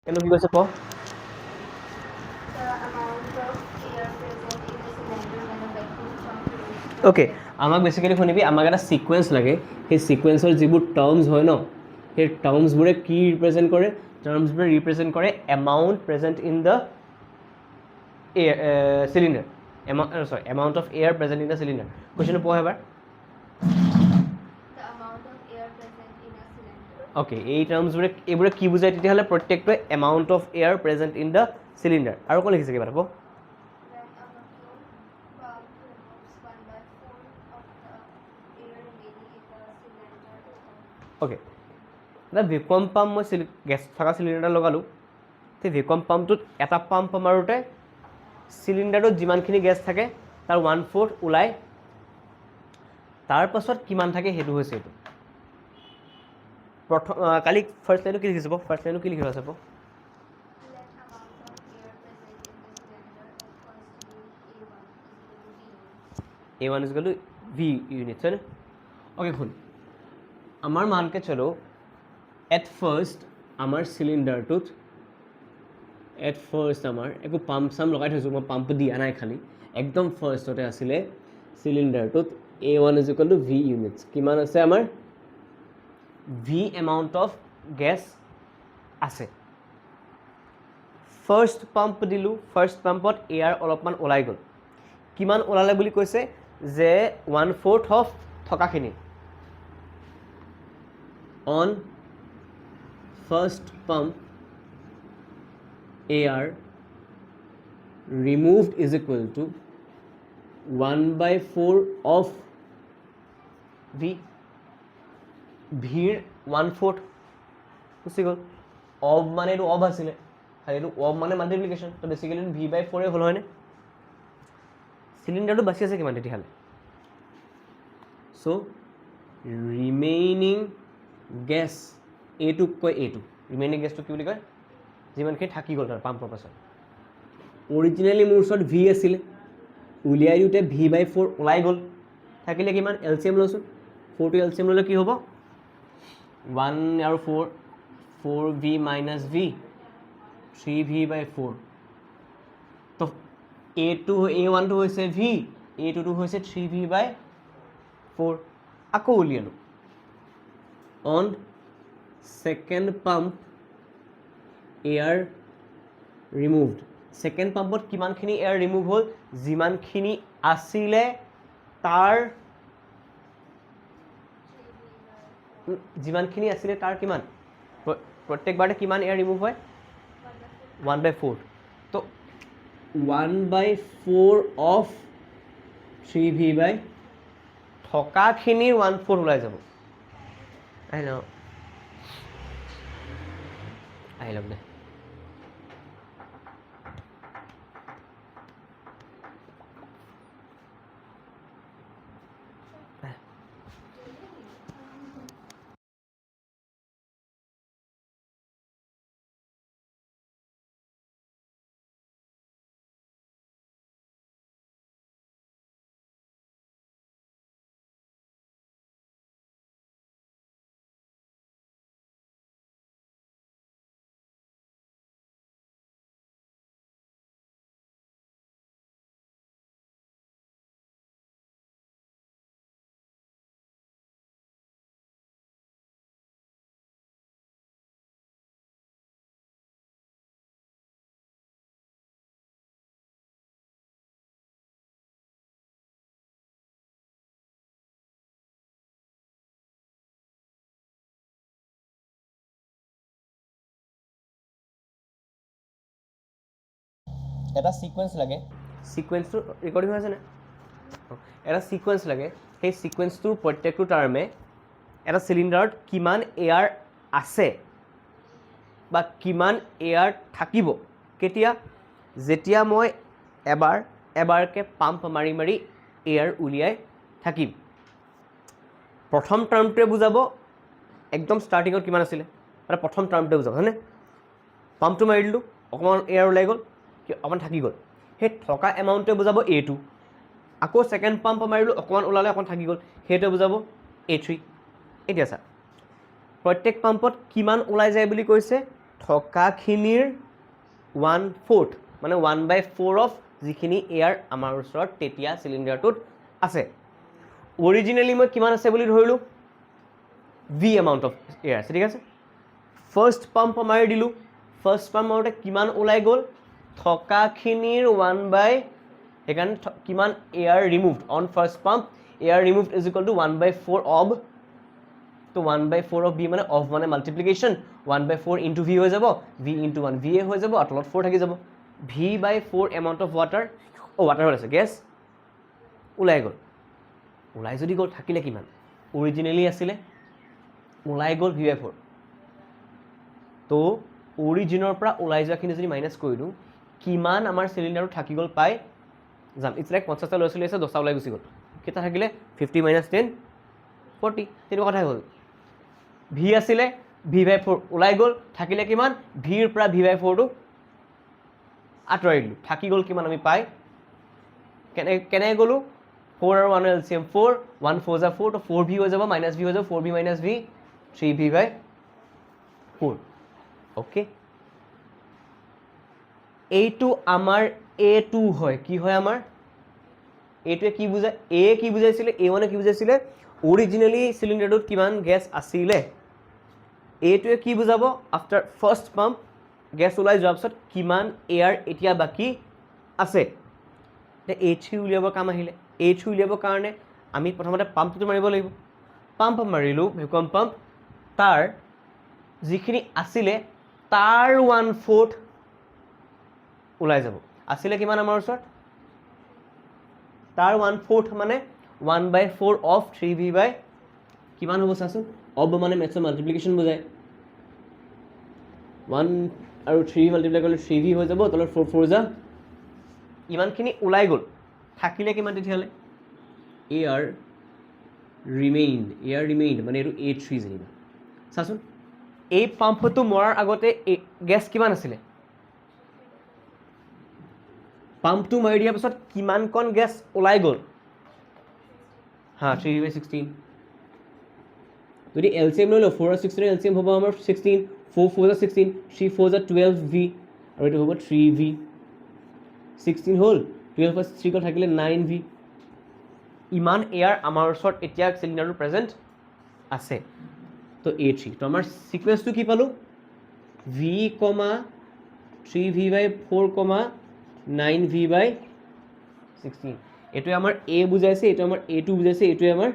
কেন কি কৈছে ক ওকে আমাক বেসিক্যালি শুনিবি আমাক এটা সিকুয়েন্স লাগে সেই সিকুয়েন্সৰ যিবোৰ টাৰ্মছ হয় ন সেই টাৰ্মছবোৰে কি ৰিপ্ৰেজেণ্ট কৰে টাৰ্মছবোৰে ৰিপ্ৰেজেণ্ট কৰে amount present in the cylinder amount of air present in the cylinder question পঢ় এবাৰ okay এই টাৰ্মছবোৰে এইবোৰে কি বুজায় তেতিয়াহ'লে প্ৰত্যেকটোৱে amount of air present in the cylinder আৰু কোন লিখিছে কিবা ক ওকে এটা ভেকুৱাম পাম্প মই গেছ থকা চিলিণ্ডাৰ লগালোঁ সেই ভেকুৱাম পাম্পটোত এটা পাম্প মাৰোঁতে চিলিণ্ডাৰটোত যিমানখিনি গেছ থাকে তাৰ 1/4 ওলাই তাৰ পাছত কিমান থাকে সেইটো হৈছে এইটো প্ৰথম কালি ফাৰ্ষ্ট লাইনটো কি লিখি যাব ফাৰ্ষ্ট লাইনটো কি লিখি আছে চাব A1 is equal to V units है ना ओके खुन আমার মানকে চলো এট ফার্স্ট আমার সিলিন্ডারটোত এট ফার্স্ট আমার একো পাম্প সাম লগাই থৈছোঁ মই পাম্প দিয়া নাই খালি একদম ফার্স্টতে আছিলে সিলিন্ডারটোত A1 is equal to V units কিমান আছে আমার V amount of gas আছে ফার্স্ট পাম্প দিলোঁ ফার্স্ট পাম্পত এয়াৰ অলপমান ওলাই গ'ল কিমান ওলালে বুলি কৈছে যে 1/4 অফ থকাখিনি on first pump air removed is equal to 1/4 of V ভিৰ 1/4 গুচি গ'ল অফ মানে এইটো অফ আছিলে আৰু এইটো অফ মানে মাল্টিপ্লিকেশ্যন তো বেচিকেলি V/4 হ'ল হয়নে সিলিন্ডাৰটো বাচি আছে কিমান তেতিয়াহ'লে চ' ৰিমেইনিং গেছ এইটোক কয় এইটো ৰিমেইনিং গেছটো কি বুলি কয় যিমানখিনি থাকি গ'ল তাৰ পাম্পৰ পাছত অৰিজিনেলি মোৰ ওচৰত ভি আছিলে উলিয়াই দিওঁতে V/4 ওলাই গ'ল থাকিলে কিমান এলচিএম লৈছোঁ 4 টো এলচিএম ল'লে কি হ'ব 1 আৰু 4V minus V 3V/4 তো A1 টো হৈছে V A2 টো হৈছে 3V/4 আকৌ উলিয়ালোঁ on second pump air removed second pumpত কিমানখিনি air remove হ'ল যিমানখিনি আছিলে তাৰ কিমান প্ৰত্যেকবাৰতে কিমান air remove হয় 1/4 তো 1/4 of 3V/ থকাখিনিৰ 1/4 ওলাই যাব আহি লওক দে এটা সিকুৱেন্স লাগে সিকুৱেন্সটো ৰেকৰ্ডিং হৈ আছে নে এটা সিকুৱেন্স লাগে সেই সিকুৱেন্সটোৰ প্ৰত্যেকটো টাৰ্মে এটা চিলিণ্ডাৰত কিমান এয়াৰ আছে বা কিমান এয়াৰ থাকিব কেতিয়া যেতিয়া মই এবাৰকে পাম্প মাৰি মাৰি এয়াৰ উলিয়াই থাকিম প্ৰথম টাৰ্মটোৱে বুজাব একদম ষ্টাৰ্টিঙত কিমান আছিলে মানে প্ৰথম টাৰ্মটোৱে বুজাব হয়নে পাম্পটো মাৰি দিলোঁ অকণমান এয়াৰ ওলাই গ'ল অকণমান থাকি গ'ল সেই থকা এমাউণ্টটোৱে বুজাব A2 আকৌ সেকেন্ড পাম্প মাৰিলোঁ অকণমান ওলালে অকণমান থাকি গ'ল সেইটোৱে বুজাব A3 এতিয়া চা প্ৰত্যেক পাম্পত কিমান ওলাই যায় বুলি কৈছে থকাখিনিৰ 1/4 মানে 1/4 অফ যিখিনি এয়াৰ আমাৰ ওচৰত তেতিয়া চিলিণ্ডাৰটোত আছে অৰিজিনেলি মই কিমান আছে বুলি ধৰিলোঁ ভি এমাউণ্ট অফ এয়াৰ আছে ঠিক আছে ফাৰ্ষ্ট পাম্প মাৰি দিলোঁ ফাৰ্ষ্ট পাম্প মাৰোঁতে কিমান ওলাই গ'ল থকাখিনিৰ 1/, সেইকাৰণে কিমান air ৰিমুভড on first pump air ৰিমুভড is equal to 1/4 of তো 1/4 অফ বি মানে অফ মানে মাল্টিপ্লিকেশ্যন 1/4 ইনটু ভি হৈ যাব ভি ইনটু 1 ভি এ হৈ যাব আৰু তলত 4 থাকি যাব v/4 amount of water water হৈ আছে গেছ ওলাই গ'ল ওলাই যদি গ'ল থাকিলে কিমান অৰিজিনেলি আছিলে ওলাই গ'ল v/4 তো অৰিজিনৰ পৰা ওলাই যোৱাখিনি যদি মাইনাছ কৰি দিওঁ কিমান আমাৰ চিলিণ্ডাৰটো থাকি গ'ল পাই যাম ইটছ লাইক 50টা ল'ৰা ছোৱালী আছে 10টা ওলাই গুচি গ'ল কেইটা থাকিলে 50 - 10 40 তেনেকুৱা কথাই হ'ল ভি আছিলে v/4 ওলাই গ'ল থাকিলে কিমান ভিৰ পৰা v/4টো আঁতৰাই দিলোঁ থাকি গ'ল কিমান আমি পাই কেনেকৈ গ'লোঁ 4 আৰু 1 এলচিএম 4 1 4 যা 4 তো 4v হৈ যাব মাইনাছ ভি হৈ যাব 4v - v 3v/4 অ'কে এইটো আমাৰ A2 হয় কি হয় আমাৰ এইটোৱে কি বুজায় এ কি বুজাইছিলে A1 কি বুজাইছিলে অৰিজিনেলি চিলিণ্ডাৰটোত কিমান গেছ আছিলে এইটোৱে কি বুজাব আফটাৰ ফাৰ্ষ্ট পাম্প গেছ ওলাই যোৱাৰ পিছত কিমান এয়াৰ এতিয়া বাকী আছে H3 উলিয়াবৰ কাম আহিলে H3 উলিয়াবৰ কাৰণে আমি প্ৰথমতে পাম্পটো মাৰিব লাগিব পাম্প মাৰিলোঁ ভেকুৱাম পাম্প তাৰ যিখিনি আছিলে তাৰ 1/4 ওলাই যাব আছিলে কিমান আমাৰ ওচৰত তাৰ 1/4 মানে 1/4 অফ 3v বাই কিমান হ'ব চাচোন অফ মানে মেথছৰ মাল্টিপ্লিকেশ্যন বুজায় 1 আৰু 3 মাল্টিপ্লাই কৰিলে 3v হৈ যাব তলত 4 4 যা ইমানখিনি ওলাই গ'ল থাকিলে কিমান তেতিয়াহ'লে এয়াৰ ৰিমেইন মানে এইটো A3 যেনিবা চাচোন এই পাম্পটো মৰাৰ আগতে গেছ কিমান আছিলে পাম্পটো মাৰি দিয়াৰ পিছত কিমানকণ গেছ ওলাই গ'ল হা 3v/16 যদি এলচিএম লৈ লওঁ 4 আৰু 16 এলচিএম হ'ব আমাৰ 16 4 4 যা 16 3 4 যা 12v আৰু এইটো হ'ব 3v 16 হ'ল 12 + 3 কল থাকিলে 9v ইমান এয়াৰ আমাৰ ওচৰত এতিয়া চিলিণ্ডাৰটো প্ৰেজেণ্ট আছে তো A3 তো আমাৰ সিকুৱেন্সটো কি পালোঁ v, 3v/4, 9v/16 এইটোৱে আমাৰ A বুজাইছে এইটো আমাৰ A2 বুজাইছে এইটোৱে আমাৰ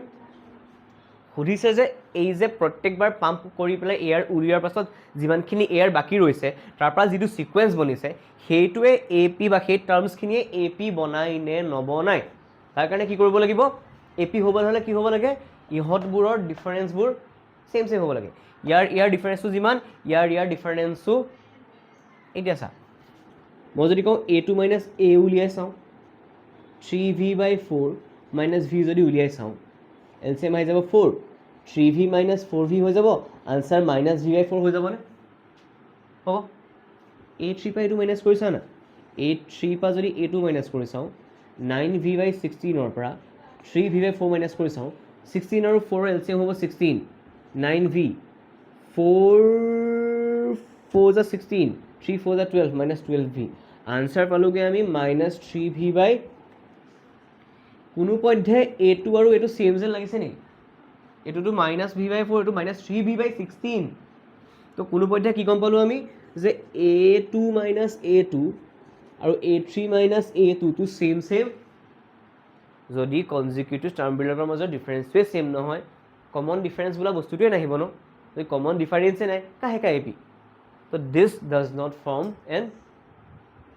সুধিছে যে এই যে প্ৰত্যেকবাৰ পাম্প কৰি পেলাই এয়াৰ উলিওৱাৰ পাছত যিমানখিনি এয়াৰ বাকী ৰৈছে তাৰ পৰা যিটো সিকুৱেন্স বনিছে সেইটোৱে AP বা সেই টাৰ্মছখিনিয়ে AP বনাই নে নবনাই তাৰ কাৰণে কি কৰিব লাগিব AP হ'বলৈ হ'লে কি হ'ব লাগে ইহঁতবোৰৰ ডিফাৰেঞ্চবোৰ সেম হ'ব লাগে ইয়াৰ ডিফাৰেঞ্চটো যিমান ইয়াৰ ডিফাৰেঞ্চটো এতিয়া চা মই যদি কওঁ A2 - A উলিয়াই চাওঁ 3v/4 - v যদি উলিয়াই চাওঁ এলচিএম আহি যাব 4 3v - 4v হৈ যাব আনচাৰ -v/4 হৈ যাবনে হ'ব A3 পৰা এইটো মাইনাছ কৰি চা না A3 পৰা যদি A2 মাইনাছ কৰি চাওঁ 9v/16 পৰা 3v/4 মাইনাছ কৰি চাওঁ 16 আৰু 4 এলচিএম হ'ব 16 9v 4 4 যা 16 3 4 যা 12 -12v আনচাৰ পালোঁগৈ আমি -3v/ কোনো পধ্যে A2 আৰু এইটো চেম যেন লাগিছে নেকি এইটোতো -v/4 এইটো -3v/16 তো কোনো পধ্যে কি গম পালোঁ আমি যে A2 - A2 আৰু A3 - A2 টো চেম যদি কনজিকিউটিভ টাৰ্মবিলাকৰ মাজত ডিফাৰেঞ্চটোৱে চেম নহয় কমন ডিফাৰেঞ্চ বোলা বস্তুটোৱে নাহিব ন যদি কমন ডিফাৰেঞ্চে নাই কাহে AP তো this does not form an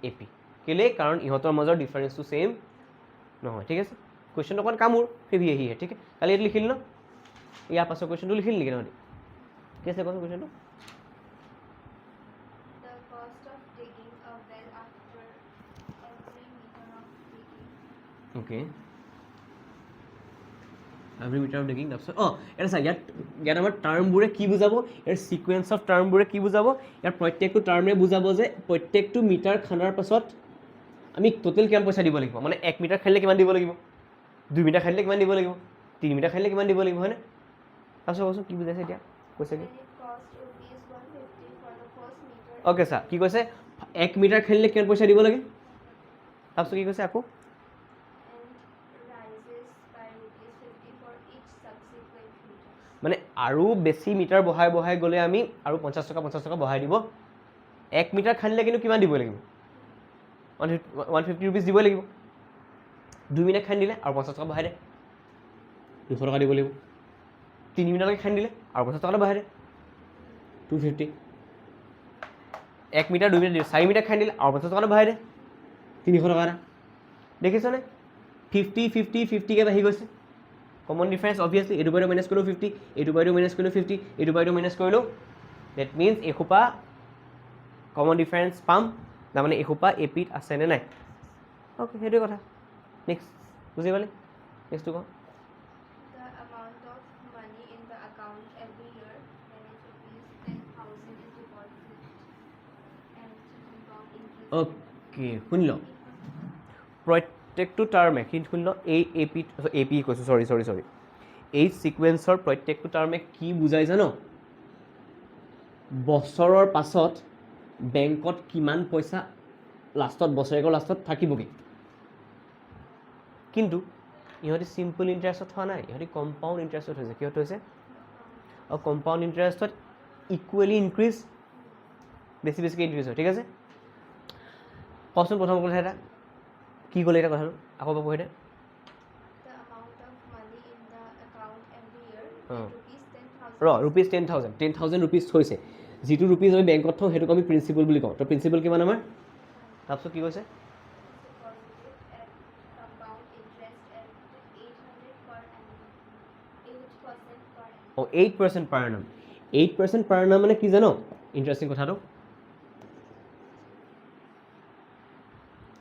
AP কেলে কাৰণ ইহঁতৰ মাজৰ ডিফাৰেঞ্চটো চেম নহয় ঠিক আছে কুৱেশ্যনটো অকণমান কামোৰ ফেভি আহিহে ঠিক আছে কালি এইটো লিখিলি ন ইয়াৰ পাছৰ কুৱেশ্যনটো লিখিলি নেকি নহ'লে কি আছে কোৱাচোন কুৱেশ্যনটো okay every meter of digging তাৰপিছত এটা চা ইয়াত আমাৰ টাৰ্মবোৰে কি বুজাব ইয়াৰ সিকুৱেন্স অফ টাৰ্মবোৰে কি বুজাব ইয়াৰ প্ৰত্যেকটো টাৰ্মে বুজাব যে প্ৰত্যেকটো মিটাৰ খানাৰ পাছত আমি টোটেল কিমান পইচা দিব লাগিব মানে 1 মিটাৰ খালিলে কিমান দিব লাগিব 2 মিটাৰ খালিলে কিমান দিব লাগিব 3 মিটাৰ খালিলে কিমান দিব লাগিব হয়নে তাৰপিছত কি বুজাইছে এতিয়া কৈছে কি অ'কে ছাৰ কি কৈছে 1 মিটাৰ খেলিলে কিমান পইচা দিব লাগে তাৰপিছত কি কৈছে আকৌ মানে আৰু বেছি মিটাৰ বঢ়াই গ'লে আমি আৰু 50 টকা বঢ়াই দিব 1 মিটাৰ খান্দিলে কিন্তু কিমান দিব লাগিব 150 ৰুপিজ দিব লাগিব 2 মিনিট খান্দিলে আৰু 50 টকা বঢ়াই দে 200 টকা দিব লাগিব 3 মিনিটলৈকে খান্দিলে আৰু 50 টকা বঢ়াই দে 250 1 মিটাৰ 2 মিনিট 4 মিনিট খান্দিলে আৰু 50 টকা বঢ়াই দে 300 টকা দেখিছনে 50 কে বাঢ়ি গৈছে কমন ডিফাৰেঞ্চ অবভিয়াছলি এইটো বাইদেউ মাইনাছ কৰিলোঁ 50 এইটো বাইদেউ মাইনাছ কৰিলোঁ 50 এইটো বাইদেউ মাইনাছ কৰিলোঁ ডেট মিনছ এসোপা কমন ডিফাৰেঞ্চ পাম তাৰমানে এসোপা এপিত আছেনে নাই অ'কে সেইটোৱে কথা নেক্সট বুজি পালি নেক্সটটো কওঁ অ'কে শুনি লওঁ প্ৰত্যেকটো টাৰ্মে কিন্তু শুনি লওঁ এই এপি কৈছোঁ চৰি এই ছিকুৱেঞ্চৰ প্ৰত্যেকটো টাৰ্মে কি বুজাই জানো বছৰৰ পাছত বেংকত কিমান পইচা লাষ্টত বছৰেকৰ লাষ্টত থাকিবগৈ কিন্তু ইহঁতি চিম্পল ইণ্টাৰেষ্টত হোৱা নাই ইহঁতি কম্পাউণ্ড ইণ্টাৰেষ্টত হৈছে কিহত হৈছে আৰু কম্পাউণ্ড ইণ্টাৰেষ্টত ইকুৱেলি ইনক্ৰিজ বেছিকৈ ইনক্ৰিজ হয় ঠিক আছে কচোন প্ৰথম কথা এটা কি ক'লে এটা কথাটো আকৌ পাব এতিয়া ৰুপিজ 10,000 ৰুপিজ থৈছে যিটো ৰুপিজ আমি বেংকত থওঁ সেইটোক আমি প্ৰিন্সিপাল বুলি কওঁ তো প্ৰিন্সিপাল কিমান আমাৰ তাৰপিছত কি কৈছে 8% per annum 8% per annum মানে কি জানো ইণ্টাৰেষ্টিং কথাটো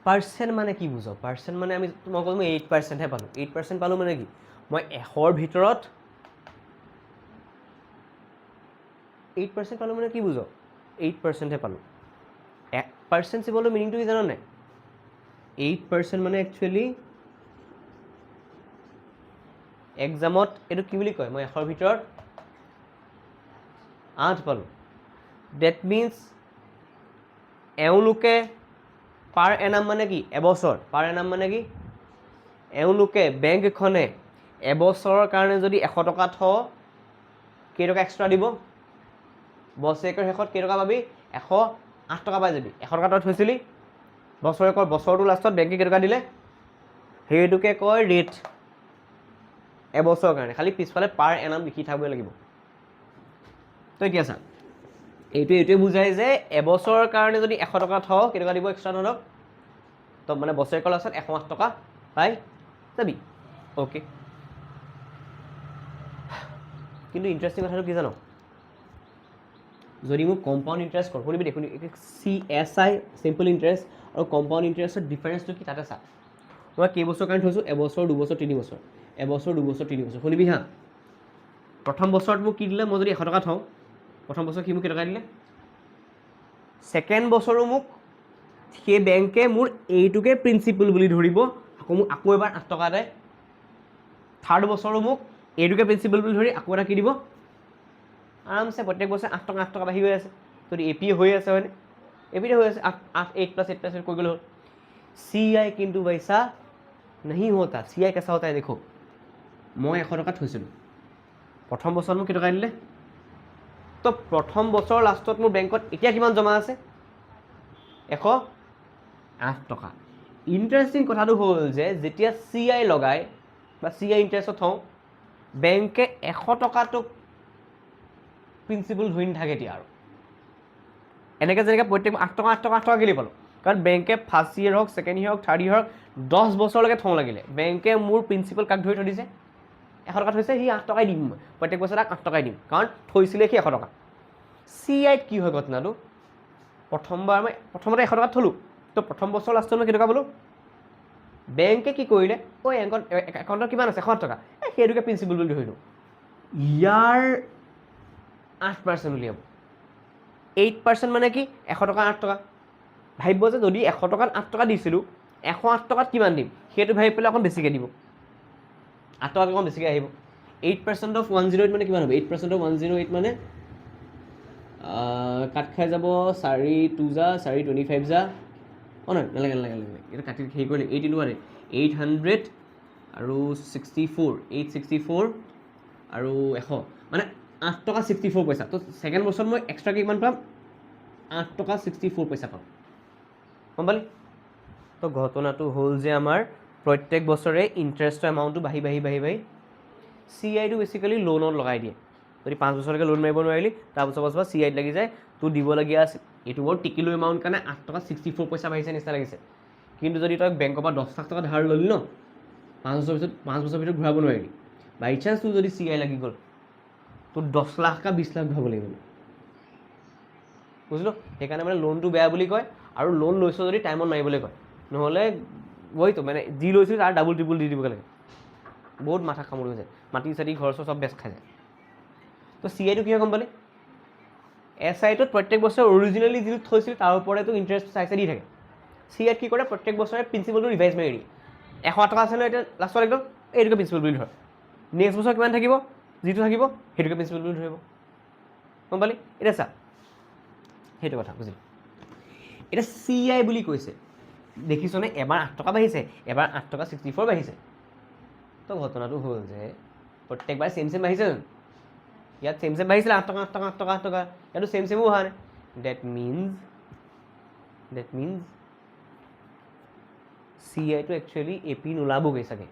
পাৰ্চেণ্ট মানে কি বুজো পাৰ্চেণ্ট মানে আমি মই ক'লো 8%হে পালোঁ 8% পালোঁ মানে কি মই 100ৰ ভিতৰত 8% পালোঁ মানে কি বুজো 8%হে পালোঁ পাৰ্চেণ্ট চিম্বলৰ মিনিংটো কি জানো নাই 8% মানে একচুৱেলি এক্সামত এইটো কি বুলি কয় মই 100ৰ ভিতৰত 8 পালোঁ ডেট মিনছ এওঁলোকে পাৰ এনাম মানে কি এবছৰ পাৰ এনাম মানে কি এওঁলোকে বেংক এখনে এবছৰৰ কাৰণে যদি 100 টকা থওঁ কেইটকা এক্সট্ৰা দিব বছৰেকৰ শেষত কেইটকা পাবি 108 টকা পাই যাবি 100 টকা তই থৈছিলি বছৰটো লাষ্টত বেংকে কেইটকা দিলে সেইটোকে কয় ৰেট এবছৰৰ কাৰণে খালি পিছফালে পাৰ এনাম লিখি থাকিব লাগিব তো এতিয়া চা এইটোৱে বুজায় যে এবছৰৰ কাৰণে যদি 100 টকা থওঁ কেইটকা দিব এক্সট্ৰা ধৰক তো মানে বছৰেকৰ লাষ্টত 108 টকা পাই যাবি অ'কে কিন্তু ইণ্টাৰেষ্টিং কথাটো কি জানো যদি মোক কম্পাউণ্ড ইণ্টাৰেষ্ট কৰোঁ শুনিবি দেখোন CSI চিম্পল ইণ্টাৰেষ্ট আৰু কম্পাউণ্ড ইণ্টাৰেষ্টৰ ডিফাৰেঞ্চটো কি তাতে চা মই কেইবছৰ কাৰণে থৈছোঁ এবছৰ 2 বছৰ 3 বছৰ এবছৰ 2 বছৰ 3 বছৰ শুনিবি হা প্ৰথম বছৰত মোক কি দিলে মই যদি 100 টকা থওঁ প্ৰথম বছৰ সি মোক কেইটকা দিলে ছেকেণ্ড বছৰো মোক সেই বেংকে মোৰ এইটোকে প্ৰিন্সিপাল বুলি ধৰিব আকৌ এবাৰ 8 টকা এটাই থাৰ্ড বছৰো মোক এইটোকে প্ৰিন্সিপাল বুলি ধৰি আকৌ এটা কি দিব আৰামছে প্ৰত্যেক বছৰে 8 টকা বাঢ়ি গৈ আছে যদি এপি হৈ আছে হয়নে এপিতে হৈ আছে 8+8+8 কৈ গ'লে হ'ল CI কিন্তু वैसा नहीं होता CI कैसा होता है देखो মই 100 টকা থৈছিলোঁ প্ৰথম বছৰত মোক কেইটকা দিলে তো প্ৰথম বছৰ লাষ্টত মোৰ বেংকত এতিয়া কিমান জমা আছে 108 টকা ইণ্টাৰেষ্টিং কথাটো হ'ল যে যেতিয়া CI লগাই বা CI ইণ্টাৰেষ্টত থওঁ বেংকে 100 টকাটোক প্ৰিন্সিপাল ধৰি নাথাকে এতিয়া আৰু এনেকৈ যেনেকৈ প্ৰত্যেক 8 টকা গেলি পালোঁ কাৰণ বেংকে ফাৰ্ষ্ট ইয়েৰ হওক ছেকেণ্ড ইয়েৰ হওক থাৰ্ড ইয়েৰ হওক 10 বছৰলৈকে থওঁ লাগিলে বেংকে মোৰ প্ৰিন্সিপাল কাক ধৰি থৈ দিছে 100 টকা থৈছে সি 8 টকাই দিম মই প্ৰত্যেক বছৰ তাক 8 টকাই দিম কাৰণ থৈছিলে সি 100 টকা CIত কি হয় ঘটনাটো প্ৰথমতে 100 টকা থলোঁ তো প্ৰথম বছৰ লাষ্টত মই কেইটকা পালোঁ বেংকে কি কৰিলে ঐ একাউণ্টত কিমান আছে 100 টকা সেইটোকে প্ৰিন্সিপাল বুলি ধৰিলোঁ ইয়াৰ 8% উলিয়াব 8% মানে কি 100 টকা 8 টকা ভাবিব যে যদি 100 টকাত 8 টকা দিছিলোঁ 108 টকাত কিমান দিম সেইটো ভাবি পেলাই অকণ বেছিকৈ দিব 8 টকাকৈ অকণ বেছিকৈ আহিব 8% of 108 মানে কিমান হ'ব 8% of 108 মানে কাট খাই যাব 4 2 যা 4 25 যা নহয় নালাগে এটা কাটি হেৰি কৰিলে 8 ইনটু 800 আৰু 64 864 আৰু 100 মানে 8 টকা 64 পইচা তো ছেকেণ্ড বছৰত মই এক্সট্ৰাকৈ কিমান পাম 8 টকা 64 পইচা পাম গম পালি তো ঘটনাটো হ'ল যে আমাৰ প্ৰত্যেক বছৰে ইণ্টাৰেষ্টৰ এমাউণ্টটো বাঢ়ি CI টো বেচিকেলি লোনত লগাই দিয়ে যদি 5 বছৰলৈকে লোন মাৰিব নোৱাৰিলি তাৰ বছৰ CI লাগি যায় তোৰ দিবলগীয়া আছে এইটো বৰ টিকিলো এমাউণ্ট কাৰণে 8 টকা 64 পইচা বাঢ়িছে নিচিনা লাগিছে কিন্তু যদি তই বেংকৰ পৰা 10 লাখ টকা ধাৰ ল'লি ন 5 বছৰ ভিতৰত ঘূৰাব নোৱাৰিলি বাই চান্স তোৰ যদি CI লাগি গ'ল তোৰ 10 লাখ কা 20 লাখ ঘূৰাব লাগিব বুজিলো সেইকাৰণে মানে লোনটো বেয়া বুলি কয় আৰু লোন লৈছ যদি টাইমত মাৰিবলৈ কয় নহ'লে বইতো মানে যি লৈছিল তাৰ ডাবল ট্ৰিপল দি দিবগৈ লাগে বহুত মাথা কামুৰি হৈ যায় মাটি চাটি ঘৰ চব বেচ খাই যায় তো CI টো কি হয় গম পালি SI টোত প্ৰত্যেক বছৰে অৰিজিনেলি যিটো থৈছিল তাৰ ওপৰতো ইণ্টাৰেষ্ট চাই দি থাকে CI কি কৰে প্ৰত্যেক বছৰে প্ৰিন্সিপালটো ৰিভাইজ মাৰি দিয়ে 100 টকা আছে ন এতিয়া লাষ্টত একদম এইটোকে প্ৰিন্সিপাল বুলি ধৰ নেক্সট বছৰ কিমান থাকিব যিটো থাকিব সেইটোকে প্ৰিন্সিপাল বুলি ধৰিব গম পালি এতিয়া চা সেইটো কথা বুজিলি এতিয়া CI বুলি কৈছে দেখিছনে এবাৰ 8 টকা বাঢ়িছে এবাৰ 8 টকা 64 বাঢ়িছে তো ঘটনাটো হ'ল যে প্ৰত্যেকবাৰ চেম বাঢ়িছে জানো ইয়াত চেম বাঢ়িছিলে 8 টকা 8 টকা 8 টকা 8 টকা ইয়াতো চেমো অহা নাই ডেট মিনছ CI টো একচুৱেলি AP নোলাবগৈ চাগে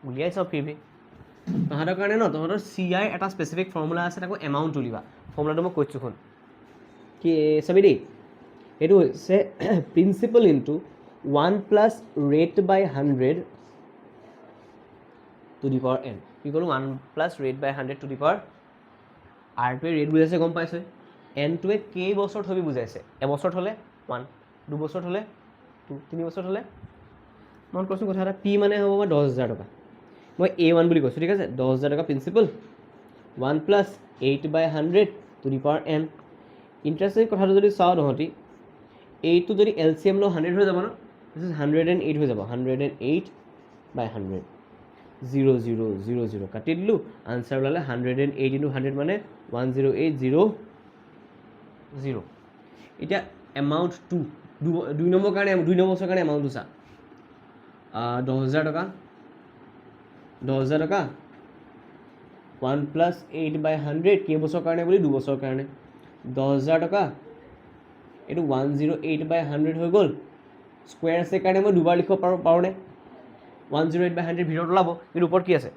উলিয়াই চাওক ফিৰবি তহঁতৰ কাৰণে ন তহঁতৰ CI এটা স্পেচিফিক ফৰ্মুলা আছে তাকো এমাউণ্ট উলিবা ফৰ্মুলাটো মই কৈছোঁ শুন কি চাবি দেই এইটো হৈছে principal into 1 plus rate by 100 to the power n কি ক'লোঁ 1 plus rate by 100 to the power আৰটোৱে ৰেট বুজাইছে গম পাইছে এনটোৱে কেইবছৰত হ'বি বুজাইছে এবছৰত হ'লে 1 2 বছৰত হ'লে 2 3 বছৰত হ'লে মন কৰচোন কথা এটা P মানে হ'ব 10,000 টকা মই A1 বুলি কৈছোঁ ঠিক আছে 10,000 টকা principal 1 plus 8 by 100 to the power n interesting কথাটো যদি চাওঁ তহঁতি এইটো যদি LCM লওঁ 100 হৈ যাব ন দিছ ইজ 108 হৈ যাব 108 বাই 100 0 0 0 0 কাটি দিলোঁ আনচাৰ ওলালে 108 ইনটু 100 মানে 10800 এতিয়া এমাউণ্ট 2 নম্বৰ বছৰৰ কাৰণে এমাউণ্টটো চা 10,000 টকা 1 প্লাছ 8 বাই 100 কেইবছৰৰ কাৰণে বুলি 2 বছৰৰ কাৰণে 10,000 টকা এইটো 108 বাই 100 হৈ গ'ল স্কুৱেৰ আছে কাৰণে মই দুবাৰ লিখিব পাৰোঁনে 108 বাই 100 ভিতৰত ওলাব কিন্তু ওপৰত কি আছে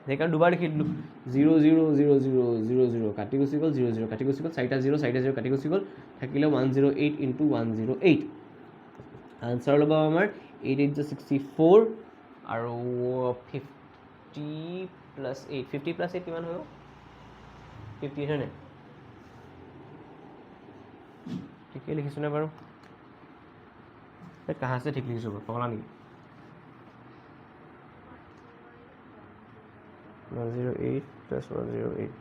সেইকাৰণে দুবাৰ লিখি দিলোঁ 0 0 0 0 0 0 কাটি গুচি গ'ল 0 0 কাটি গুচি গ'ল 4টা 0 কাটি গুচি গ'ল থাকিলে 108 ইনটু 108 আনচাৰ ল'ব আমাৰ 8 8 64 আৰু 50 প্লাছ 8 কিমান হৈ গ'ল 58 হয়নে ঠিকেই লিখিছোঁ নে বাৰু কাহা আছে ঠিক লিখিছোঁ পগলা নেকি 108 plus 108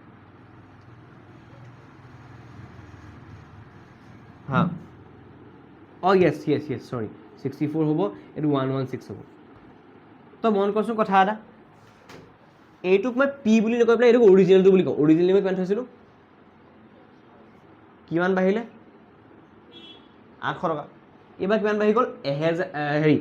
হা yes sorry 64 হ'ব এইটো 116 হ'ব তই মন কৰচোন কথা এটা এইটোক মই P বুলি নকৈ পেলাই এইটোক অৰিজিনেলটো বুলি কওঁ অৰিজিনেলি মই কিমান থৈছিলোঁ কিমান বাঢ়িলে 800 টকা এইবাৰ কিমান বাঢ়ি গ'ল 1000 হেৰি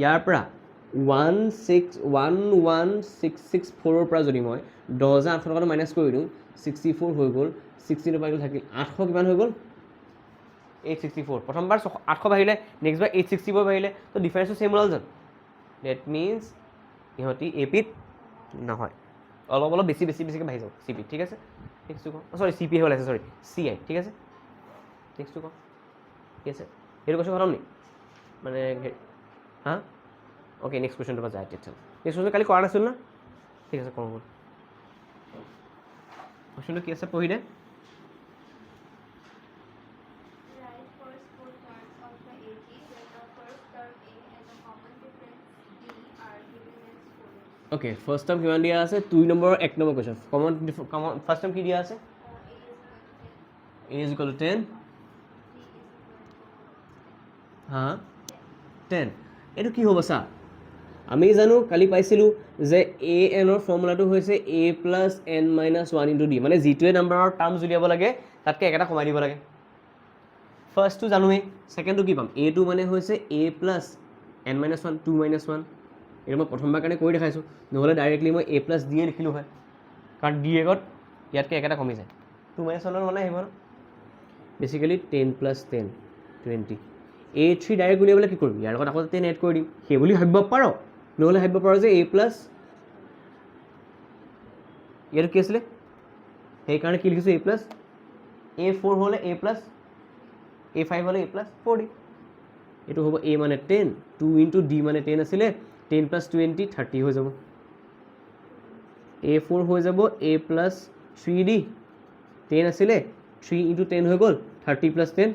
ইয়াৰ পৰা 11664 পৰা যদি মই 10,800 টকাটো মাইনাছ কৰি দিওঁ 64 হৈ গ'ল 16 পৰা থাকিল 800 কিমান হৈ গ'ল 864 প্ৰথমবাৰ 800 বাঢ়িলে নেক্সট বাৰ 864 বাঢ়িলে তো ডিফাৰেঞ্চটো চেম ওলাল জানো ডেট মিনছ ইহঁতি এপিত নহয় অলপ বেছিকৈ বাঢ়ি যাব CP ঠিক আছে নেক্সটটো কওঁ চৰি CP হৈ আছে চৰি CI ঠিক আছে নেক্সটটো কওঁ ঠিক আছে সেইটো কৈছোঁ খতম নি মানে হা অ'কে নেক্সট কুৱেশ্যনটো পৰা যায় তেতিয়া নেক্সট কুৱেশ্যন কালি কৰা নাছিল ন ঠিক আছে কৰোঁ কুৱেশ্যনটো কি আছে পঢ়ি দে অ'কে ফাৰ্ষ্ট টাৰ্ম কিমান দিয়া আছে 2 number 1 number question common first term কি দিয়া আছে A is equal to 10 হা 10 এইটো কি হ'ব চা আমি জানো কালি পাইছিলোঁ যে AN ৰ ফৰ্মুলাটো হৈছে A + n - 1 * D মানে যিটোৱে নাম্বাৰৰ টাৰ্মছ উলিয়াব লাগে তাতকৈ একেটা কমাই দিব লাগে ফাৰ্ষ্টটো জানোৱেই ছেকেণ্ডটো কি পাম এটো মানে হৈছে A plus N minus one 2 minus 1 এইটো মই প্ৰথমবাৰ কাৰণে কৰি দেখাইছোঁ নহ'লে ডাইৰেক্টলি মই এ প্লাছ দিয়ে লিখিলোঁ হয় কাৰণ ডি এগত ইয়াতকৈ একেটা কমি যায় 2 মাইনাছ 1 মানে আহিব ন বেচিকেলি 10 প্লাছ 10 20 A3 ডাইৰেক্ট উলিয়াবলৈ কি কৰিম ইয়াৰ লগত আকৌ 10 এড কৰি দিম সেই বুলি ভাবিব পাৰ নহ'লে ভাবিব পাৰ যে এ প্লাছ ইয়াৰ কি আছিলে সেইকাৰণে কি লিখিছোঁ এ প্লাছ A4 হ'লে এ প্লাছ A5 হ'লে এ প্লাছ 4 দিম এইটো হ'ব এ মানে 10 2 ইনটু ডি মানে 10 আছিলে 10 প্লাছ 20 30 হৈ যাব A4 হৈ যাব এ প্লাছ 3D 10 আছিলে 3 ইনটু 10 হৈ গ'ল 30 প্লাছ 10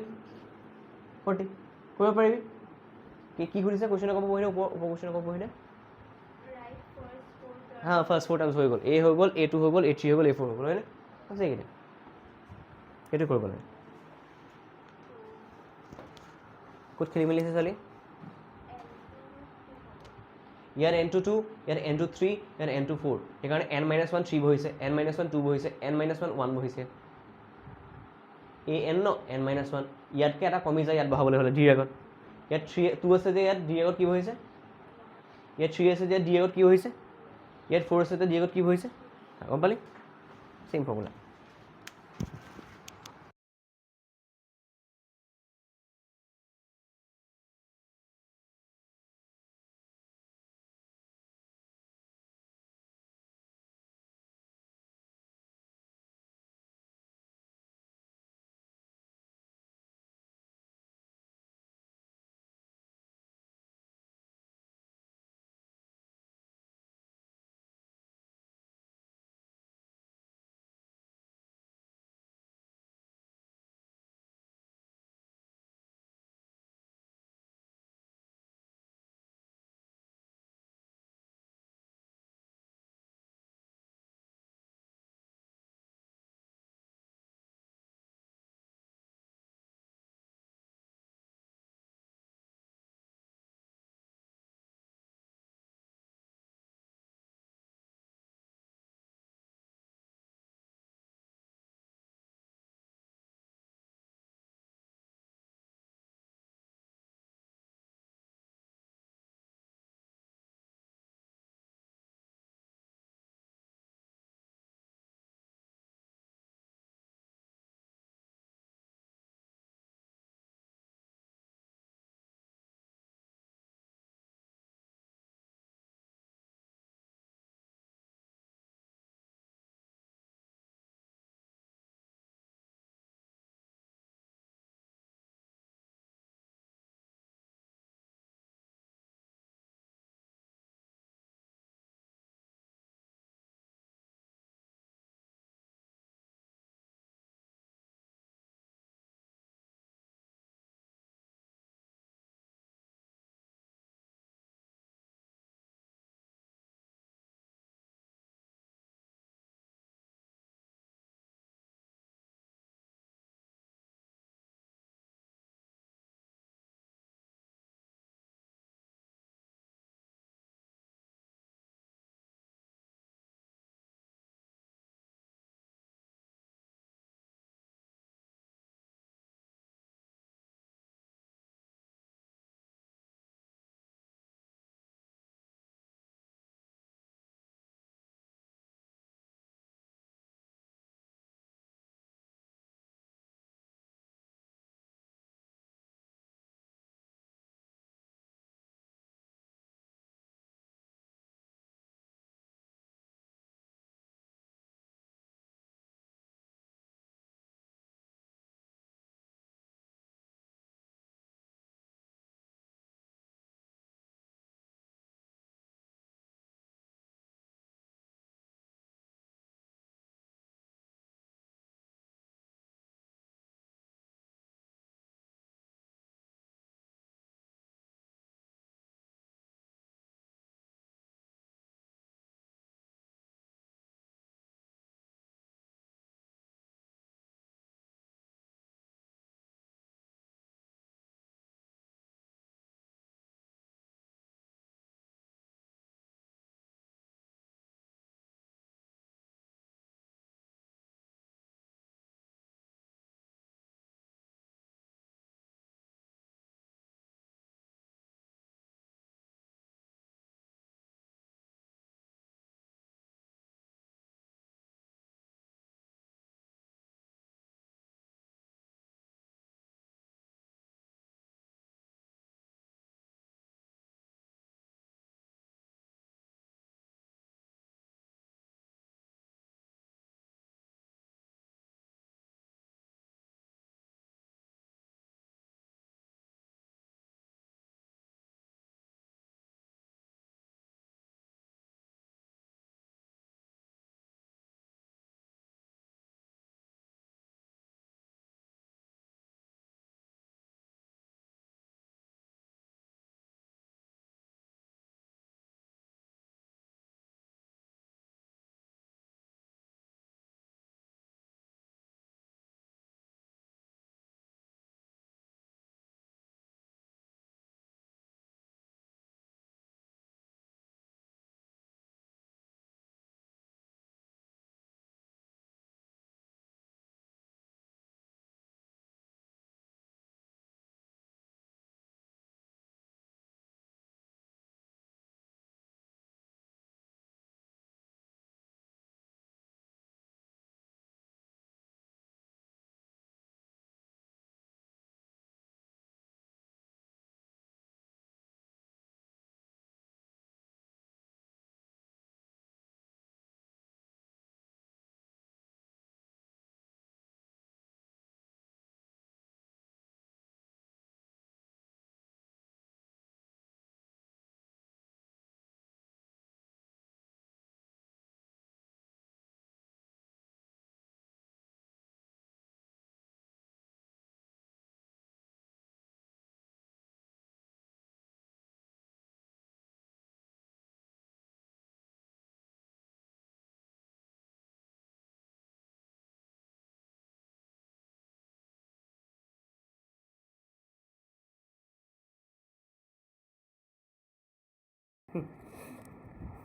40 কৰিব পাৰিবি কি সুধিছে কুৱেশ্যন আকৌ পঢ়িলে উপ কুৱেশ্যন আকৌ পঢ়িলে হা ফাৰ্ষ্ট 4 টাইমছ হৈ গ'ল এ হৈ গ'ল A2 হৈ গ'ল A3 হৈ গ'ল A4 হৈ গ'ল হয়নে আছে এইকেইটা সেইটো কৰিব লাগে ক'ত খেলি মেলি আছে চালি ইয়াৰ n2 2 ইয়াৰ n2 3 ইয়াৰ n2 4 সেইকাৰণে n - 1 3 বহিছে n - 1 2 বহিছে n - 1 1 বহিছে an ন n - 1 ইয়াতকৈ এটা কমি যায় ইয়াত বহাবলৈ হ'লে ডিৰ আগত ইয়াত 2 আছে যে ইয়াত ডিৰ আগত কি বহিছে ইয়াত 3 আছে যে ডিৰ আগত কি বহিছে ইয়াত 4 আছে যে ডিৰ আগত কি বহিছে গম পালি চেম ফৰ্মুলা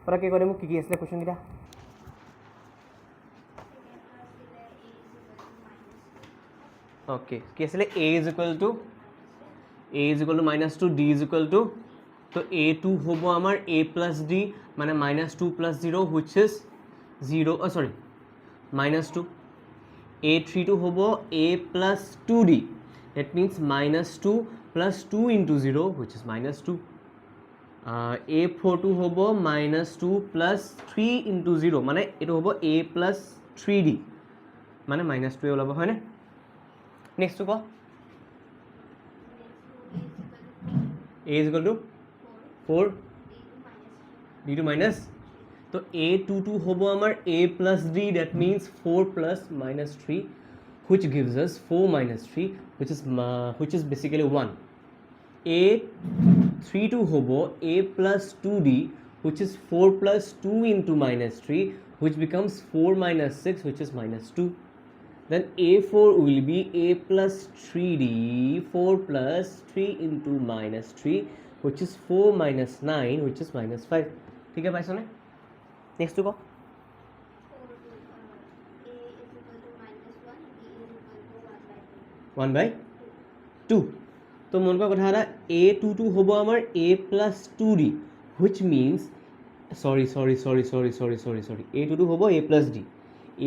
পটককৈ কৈ দে মোক কি আছিলে কুৱেশ্যনকেইটা অ'কে কি আছিলে a is equal to -2 d is equal to তো a2 হ'ব আমাৰ a প্লাছ d মানে -2 প্লাছ 0 হুইচ ইজ 0 চৰি -2 a3 হ'ব a plus 2d that means -2 plus 2 into 0 which is -2 a4 হ'ব -2 plus 3 into 0 মানে এইটো হ'ব a plus 3d মানে -2 ওলাব হয়নে নেক্সটটো ক a is equal to 4 d2 minus তো a22 হ'ব আমাৰ a plus d that means 4 plus -3 which gives us 4 minus 3 which is basically 1 a32 হ'ব a plus 2d which is 4 plus 2 into -3 which becomes 4 minus 6 which is -2 then a4 will be a plus 3d 4 plus 3 into -3 which is 4 minus 9 which is -5 ঠিক আছে পাইছনে নেক্সটটো ক 1/2 তো মন কৰা কথা এটা a22 হ'ব আমাৰ a plus 2d which means sorry a22 হ'ব a plus d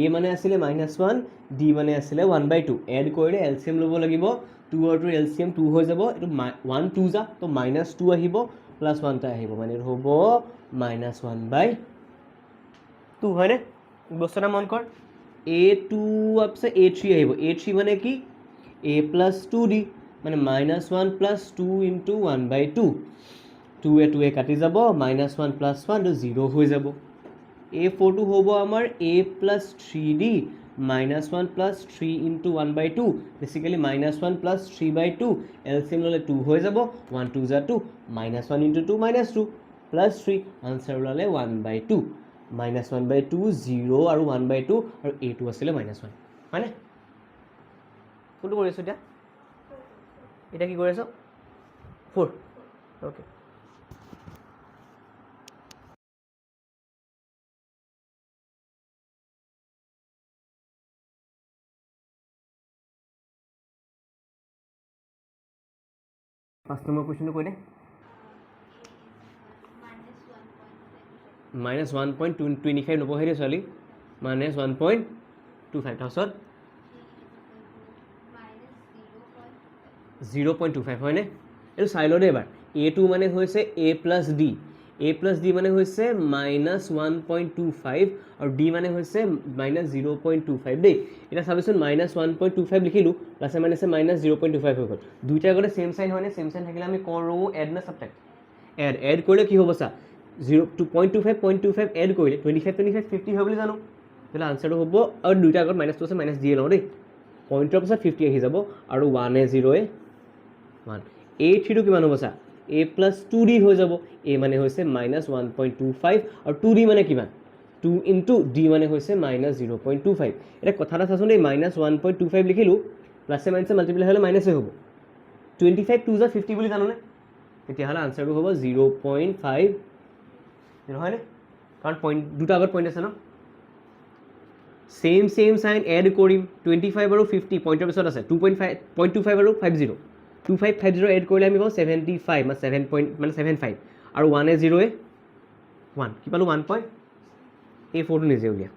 a মানে আছিলে -1 d মানে আছিলে 1/2 এড কৰিলে এলচিএম ল'ব লাগিব 2 আৰু 2 এলচিএম 2 হৈ যাব এইটো 1 2 যা তো -2 আহিব প্লাছ 1 টা আহিব মানে এইটো হ'ব -1/2 হয়নে বস্তু এটা মন কৰ a2 আপছে a3 আহিব a3 মানে কি a plus 2d মানে -1 plus 2 into 1/2 2 এ কাটি যাব -1 plus 1 তো 0 হৈ যাব a4 টো হ'ব আমাৰ a plus 3d -1 plus 3 into 1/2 basically -1 plus 3/2 LCM ল'লে 2 হৈ যাব 1 2 যা 2 -1 into 2 -2 plus 3 আনচাৰ ওলালে 1/2 -1/2 0 আৰু 1/2 আৰু a2 আছিলে -1 হয়নে কোনটো কৰি আছো এতিয়া কি কৰি আছো 4 অ'কে পাঁচ নম্বৰ কুৱেশ্যনটো কৈ দে -1.25 নপঢ়ে দেই ছোৱালী -1.25 তাৰপিছত 0.25 হয়নে এইটো চাই ল দেই এবাৰ a2 মানে হৈছে a plus d মানে হৈছে -1.25 আৰু d মানে হৈছে -0.25 দেই এতিয়া চাবিচোন -1.25 লিখিলোঁ প্লাছে মাইনাছে -0.25 হৈ গ'ল দুইটাৰ আগতে চেম চাইন হয়নে চেম চাইন থাকিলে আমি কৰোঁ এড নে ছাবট্ৰেক্ট এড কৰিলে কি হ'ব চা 0.25 এড কৰিলে 25 50 হয় বুলি জানো তেতিয়াহ'লে আনচাৰটো হ'ব আৰু দুইটাৰ আগত -2 আছে মাইনাছ দিয়ে লওঁ দেই পইণ্টৰ পাছত 50 আহি যাব আৰু 1 0 1 a3 টো কিমান হ'ব চা a plus 2d হৈ যাব a মানে হৈছে -1.25 আৰু 2d মানে কিমান 2 into d মানে হৈছে -0.25 এটা কথা এটা চাচোন দেই -1.25 লিখিলোঁ প্লাছে মাইনাছে মাল্টিপ্লাই হ'লে মাইনাছে হ'ব 25 2 যা 50 বুলি জানোনে তেতিয়াহ'লে আনচাৰটো হ'ব 0.5 নহয়নে কাৰণ পইণ্ট দুটা আগত পইণ্ট আছে ন চেম চাইন এড কৰিম 25 আৰু 50 পইণ্টৰ পিছত আছে 2.25 আৰু 50 2550 এড কৰিলে আমি পাওঁ 75 মানে 7 পইণ্ট মানে 75 আৰু 1 0 1 কি পালোঁ 1 পইণ্ট এই 4টো নিজে উলিয়া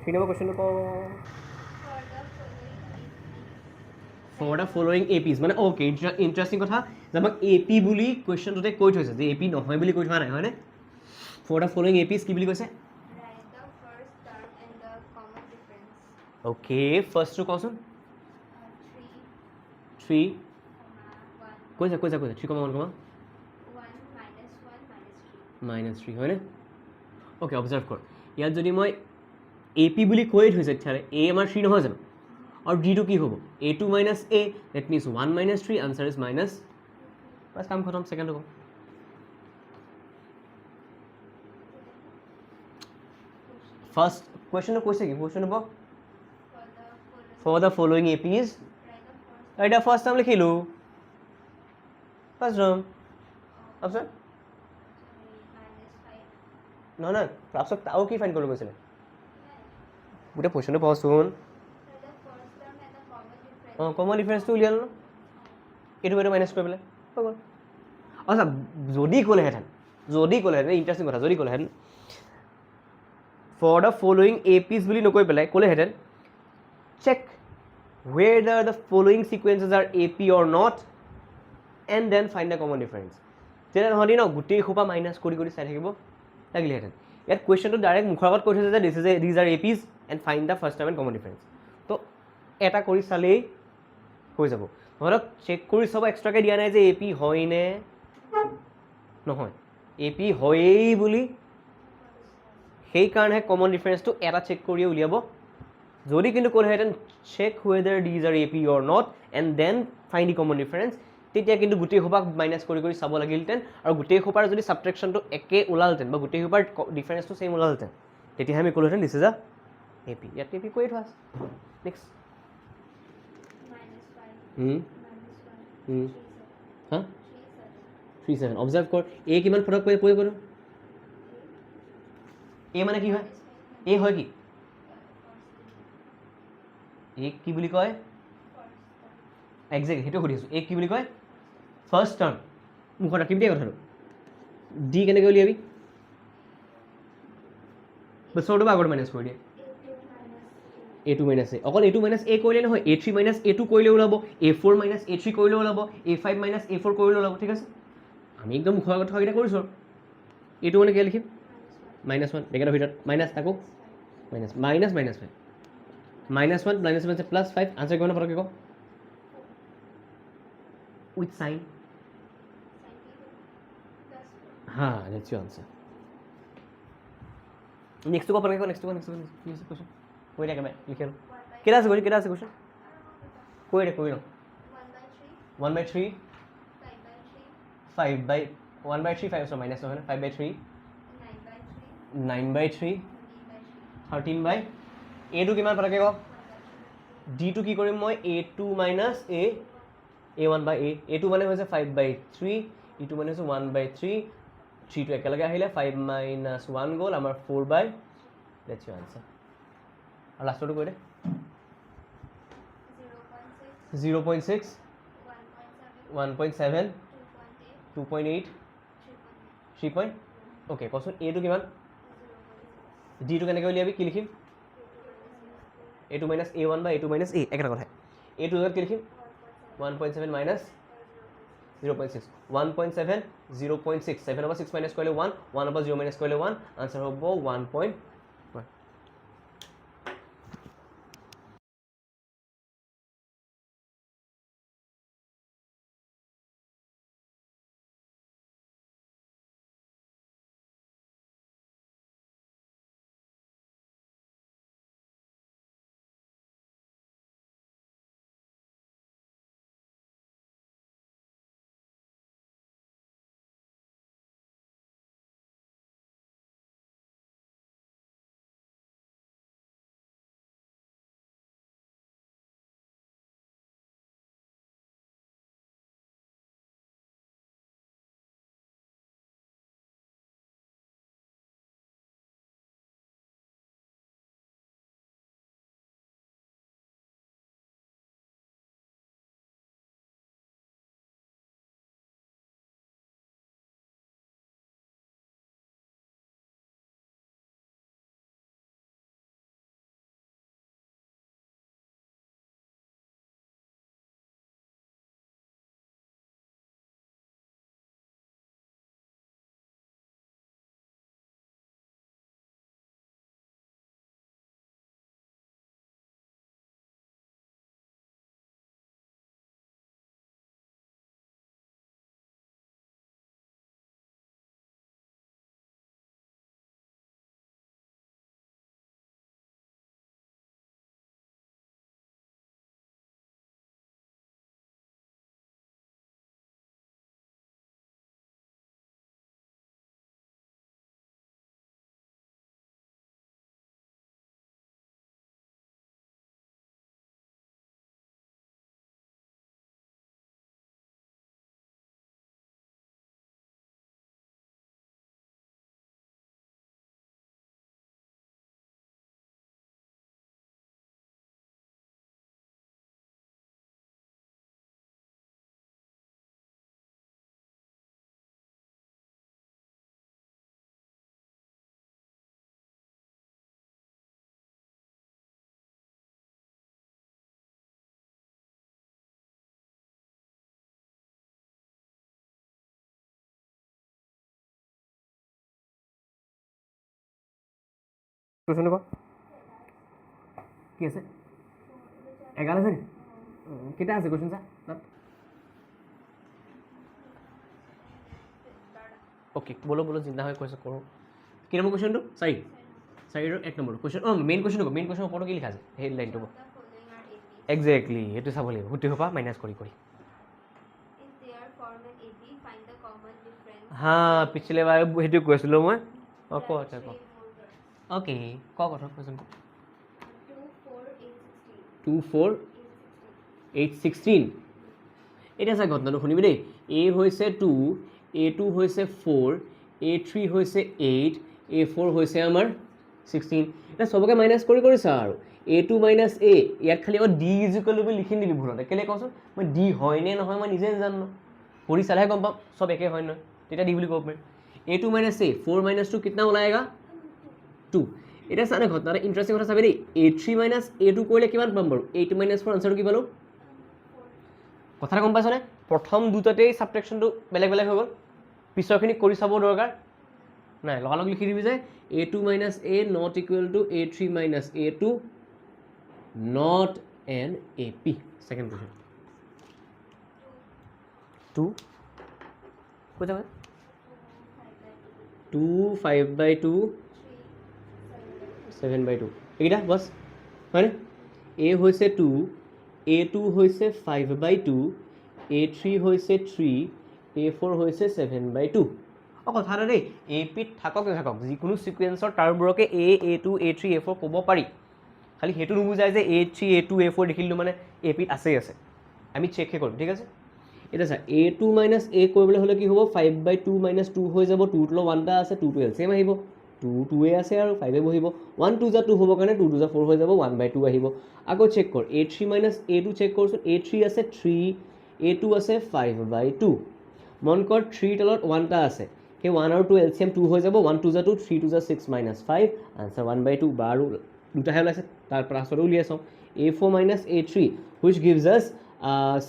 3 নম্বৰ কুৱেশ্যনটো কওঁ ফৰ দ্য ফলোয়িং APs মানে অ'কে ইণ্টাৰেষ্টিং কথা যে আমাক AP বুলি কুৱেশ্যনটোতে কৈ থৈছে যে AP নহয় বুলি কৈ থোৱা নাই হয়নে ফৰ দ্য ফলোয়িং APs কি বুলি কৈছে অ'কে ফাৰ্ষ্টটো কওঁচোন 3 কৈছা 3,1 -3 হয়নে অ'কে অবজাৰ্ভ কৰ ইয়াত যদি মই AP বুলি কৈয়ে থৈছে তেতিয়াহ'লে A আমাৰ 3 নহয় জানো আৰু D টো কি হ'ব A2 - A that means 1 - 3 answer is minus বাস কাম খতম সেকেন্ড কম ফার্স্ট কোশ্চেন কৈছে কি কোশ্চেন হ'ব for the following APs right the first term লিখিলো first term option no তাৰপিছত আৰু কি ফাইন কৰিব গৈছিলে গোটেই কোশ্চেনটো পঢ়চোন কমন ডিফাৰেন্সটো উলিয়াল ন এইটো মাইনাছ কৰি পেলাই হৈ গ'ল আচ্ছা যদি ক'লেহেঁতেন ইণ্টাৰেষ্টিং কথা যদি ক'লেহেঁতেন ফৰ দ্য ফলোয়িং APs বুলি নকৈ পেলাই ক'লেহেঁতেন check whether the following sequences are AP or not and then find the common difference তেতিয়া নহ'লে ন গোটেই সোপা মাইনাছ কৰি চাই থাকিব লাগিলেহেঁতেন ইয়াত কুৱেশ্যনটো ডাইৰেক্ট মুখৰ আগত কৈ থৈছে যে these are APs and find the first term and common difference তো এটা কৰি চালেই হৈ যাব ধৰক চেক কৰি চাব এক্সট্ৰাকৈ দিয়া নাই যে AP হয়নে নহয় AP হয়েই বুলি সেইকাৰণে কমন ডিফাৰেন্সটো এটা চেক কৰিয়ে উলিয়াব যদি কিন্তু ক'লেহেঁতেন check whether these are AP or not and then find the common difference তেতিয়া কিন্তু গোটেই সোপাক মাইনাছ কৰি চাব লাগিলহেঁতেন আৰু গোটেই সোপাৰ যদি ছাবট্ৰেকশ্যনটো একে ওলালহেঁতেন বা গোটেই সোপাৰ ডিফাৰেন্সটো ছেইম ওলালহেঁতেন তেতিয়াহে আমি ক'লোহেঁতেন দিছ ইজ আ AP ইয়াত AP কৈয়ে থোৱা আছে নেক্সট হা 3 7 অবজাৰ্ভ কৰ A কিমান ফৰক কৈ কৰোঁ A মানে কি হয় A হয় কি A কি বুলি কয় এক্সেক্ট সেইটো সুধিছোঁ A কি বুলি কয় ফাৰ্ষ্ট টাৰ্ম মুখত ৰাখিবি দেই কথাটো D কেনেকৈ উলিয়াবি বছৰটো আগত মাইনাছ কৰি দিয়ে A2 - A অকল A2 - A কৰিলে নহয় A3 - A2 কৰিলে ওলাব A4 - A3 কৰিলে ওলাব A5 - A4 কৰিলে ওলাব ঠিক আছে আমি একদম মুখৰ আগত থকাকেইটা কৰিছোঁ আৰু এইটো মানে কি লিখিম -1 ব্ৰেকেটৰ ভিতৰত মাইনাছ তাকো মাইনাছ -1 -1 +5 আনচাৰ কিমান পটককৈ কওঁ উইথ চাইন হা that's your answer নেক্সটটো কওঁ পটককৈ নেক্সটটো কি আছে কোৱেশ্যন কৈ দে একেবাৰে লিখি লওঁ কেইটা আছে কোৱেশ্যন কৈ দে কৈ লওঁ 1/3 5/1/3 5 মাইনাছ নহয় 5/3 9/3 13/, A2 কিমান পটককৈ কওঁ D2 কি কৰিম মই A2 - A1/A A2 মানে হৈছে 5/3 E2 মানে হৈছে 1/3 3টো একেলগে আহিলে 5 - 1 গ'ল আমাৰ 4/, that's your answer আৰু লাষ্টৰটো কৈ দে 0.6 1.7 2.8 3 point অ'কে কচোন A2 কিমান D2 কেনেকৈ উলিয়াবি কি লিখিম A2 - A1 বা A2 - A একেটা কথাই A2 কি লিখিম 1.7 minus 0.6 1.7 0.6 7 over 6 minus কৰিলে 1 1 over 0 minus কৰিলে 1 আনসাৰ হ'ব 1. কুৱেশ্যনটো ক কি আছে 11 আছে নি কেইটা আছে কুৱেশ্যন চা তাত ওকে বলো বলো চিন্তা হয় কৈছে কৰোঁ কি নম্বৰ কুৱেশ্যনটো 4 1 নম্বৰ কুৱেশ্যন মেইন কুৱেশ্যনটো মেইন কুৱেশ্যনৰ ওপৰত কি লিখা আছে সেই লাইনটো এক্সেক্টলি এইটো চাব লাগিব গোটেই সোপা মাইনাছ কৰি হা পিছলে বাৰ সেইটো কৈছিলোঁ মই অঁ ক আচ্ছা ক অ'কে ক কথা কুৱেশ্যনটো 2 4 8 16 এতিয়া চা ঘটনাটো শুনিবি দেই এ হৈছে 2 A2 হৈছে 4 A3 হৈছে 8 A4 হৈছে আমাৰ 16 এতিয়া চবকে মাইনাছ কৰি চা আৰু A2 মাইনাছ A ইয়াত খালি আকৌ ডি ইজিকেল বুলি লিখি দিবি ভুলতে কেলৈ কওঁচোন মই ডি হয়নে নহয় মই নিজে নাজানো পঢ়ি চালেহে গম পাম চব একে হয় নহয় তেতিয়া ডি বুলি ক'ব পাৰিম A2 মাইনাছ A 4 মাইনাছ 2 কিतना ওলায়েগা 2 এটা চানে ঘটনা এটা ইণ্টাৰেষ্টিং কথা চাবি দেই A3 মাইনাছ A2 কৰিলে কিমান পাম বাৰু 8 মাইনাছ 4 আনচাৰটো কি পালোঁ কথাটা গম পাইছনে প্ৰথম দুটাতেই ছাবট্ৰেকশ্যনটো বেলেগ বেলেগ হৈ গ'ল পিছৰখিনি কৰি চাব দৰকাৰ নাই লগালগ লিখি দিবি যে A2 minus A not equal to A3 minus A2 not an AP second question 2 কৈ যাব 2 5/2 7/2 এইকেইটা বছ হয়নে A হৈছে 2 A2 হৈছে 5/2 A3 হৈছে 3 A4 হৈছে 7/2 কথা এটা দেই APত থাকক নাথাকক যিকোনো ছিকুৱেঞ্চৰ টাৰ্মবোৰকে A2 A3 A4 ক'ব পাৰি খালি সেইটো নুবুজায় যে A3 A2 A4 দেখিলোঁ মানে APত আছে আমি চেকহে কৰিম ঠিক আছে এতিয়া চা A2 মাইনাছ A কৰিবলৈ হ'লে কি হ'ব 5/2 মাইনাছ 2 হৈ যাব 2 টোলৈ 1 এটা আছে 2 টো এলচিএম আহিব 2 2 আছে আৰু 5 বহিব 1 2 যা 2 হ'ব কাৰণে 2 2 যা 4 হৈ যাব 1/2 আহিব আকৌ চেক কৰ A3 minus A2 check কৰচোন A3 আছে 3 A2 আছে 5/2 মন কৰ 3 তলত 1 টা আছে সেই 1 আৰু 2 এলচিএম 2 হৈ যাব 1 2 যা 2 3 2 যা 6 মাইনাছ 5 আনচাৰ 1/2 বাৰু দুটাহে ওলাইছে তাৰ পাছতো উলিয়াই চাওঁ A4 minus A3 which gives us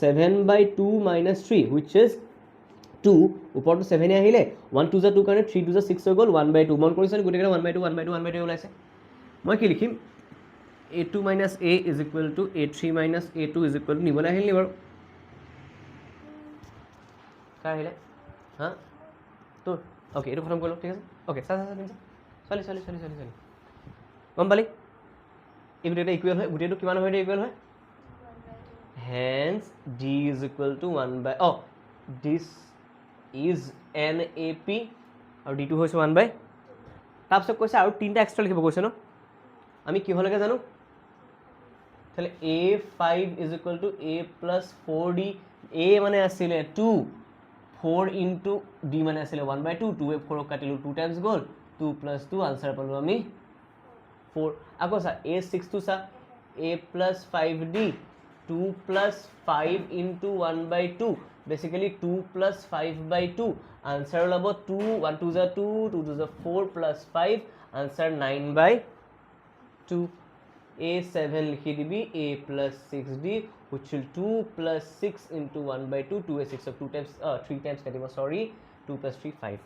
7/2 minus 3 which is 2 ওপৰটো 7 আহিলে 1 2 যা 2 কাৰণে 3 2 যা 6 হৈ গ'ল 1/2 মন কৰিছেনে গোটেইকেইটা 1/2 1/2 1/2 ওলাইছে মই কি লিখিম A2 minus A is equal to A3 minus A2 is equal to নিবলৈ আহিল নি বাৰু কাৰ আহিলে হা তোৰ অ'কে এইটো খতম কৰিলোঁ ঠিক আছে অ'কে চালি গম পালি এই গোটেইটা ইকুৱেল হয় গোটেইটো কিমান হয় ইকুৱেল হয় hence D is equal to 1 by this is an AP আৰু D2 হৈছে 1 by তাৰপিছত কৈছে আৰু তিনিটা এক্সট্ৰা লিখিব কৈছে ন আমি কিহলৈকে জানো তাহলে A5 is equal to A plus 4D A মানে আছিলে 2 4 into D মানে আছিলে 1/2 2 4 কাটিলো 2 times গ'ল 2 plus 2 আনসাৰ পালো আমি 4 আকৌ চা A6 টো চা A plus 5D 2 plus 5 into 1/2 basically 2 plus 5/2 answer ওলাব 2 1 2 যা 2 2 2 যা 4 plus 5 answer 9/2 A7 লিখি দিবি A plus 6D which will 2 plus 6 into 1/2 2 A6 of 2 times 3 times কাটিব sorry 2 plus 3 5